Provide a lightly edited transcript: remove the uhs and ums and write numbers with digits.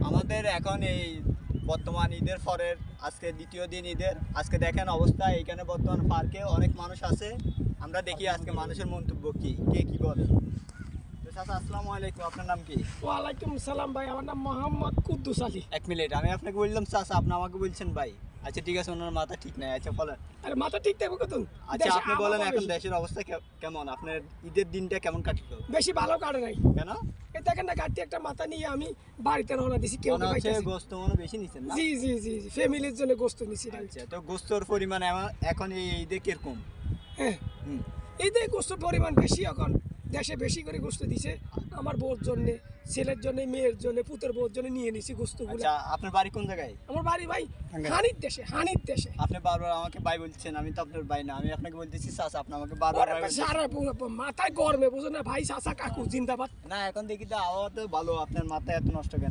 আমাদের এখন এই বর্তমান ঈদের পরের আজকে দ্বিতীয় দিন ঈদের। আজকে দেখেন অবস্থা, এইখানে বর্তমান পার্কে অনেক মানুষ আছে। আমরা দেখি আজকে মানুষের মন্তব্য কি, কে কি বলে। তো চাচা আসসালামু আলাইকুম, আপনার নাম কি? ওয়ালাইকুম সালাম ভাই, আমার নাম মোহাম্মদ কুদ্দুস আলী। এক মিনিট, আমি আপনাকে বললাম চাচা, আপনি আমাকে বলছেন ভাই। আচ্ছা ঠিক আছে, ওনার মাথা ঠিক নাই। আচ্ছা বলেন। আরে মাথা ঠিক থাকবে কত? আচ্ছা আপনি বলেন এখন দেশের অবস্থা কেমন, আপনার ঈদের দিনটা কেমন কাটলো? বেশি ভালো কাটে নাই। কেন? এই দেখেন না, গাড়ি একটা মাথা নিয়ে আমি বাড়িতে রওনা দিছি। কেউ মনে হচ্ছে পাইতেছে গোস্ত মনে বেশি নিছেন না? জি জি জি জি, ফ্যামিলির জন্য গোস্ত নিছি। আচ্ছা, তো গোস্তর পরিমাণ এখন এই ঈদে কিরকম? হ্যাঁ, হুম। এই যে গোস্ত পরিমাণ বেশি, এখন দেশে বেশি করে গোস্ত দিছে। আমার বউর জন্য, ছেলের জন্য, মেয়ের জন্য, পুতের বউর জন্য নিয়ে নিছি গোস্তগুলো। আচ্ছা, আপনার বাড়ি কোন জায়গায়? আমার বাড়ি ভাই হানির দেশে, হানির দেশে। আপনি বারবার আমাকে ভাই বলছেন, আমি তো আপনার ভাই না, আমি আপনাকে বলতেছি চাচা, আপনি আমাকে বারবার ভাই বলছেন। সারা মাথায় গরমে বুঝো না ভাই, চাচা কাকু জিন্দাবাদ। না এখন দেখি তো আবহাওয়া তো ভালো, আপনার মাথায় এত নষ্ট কেন?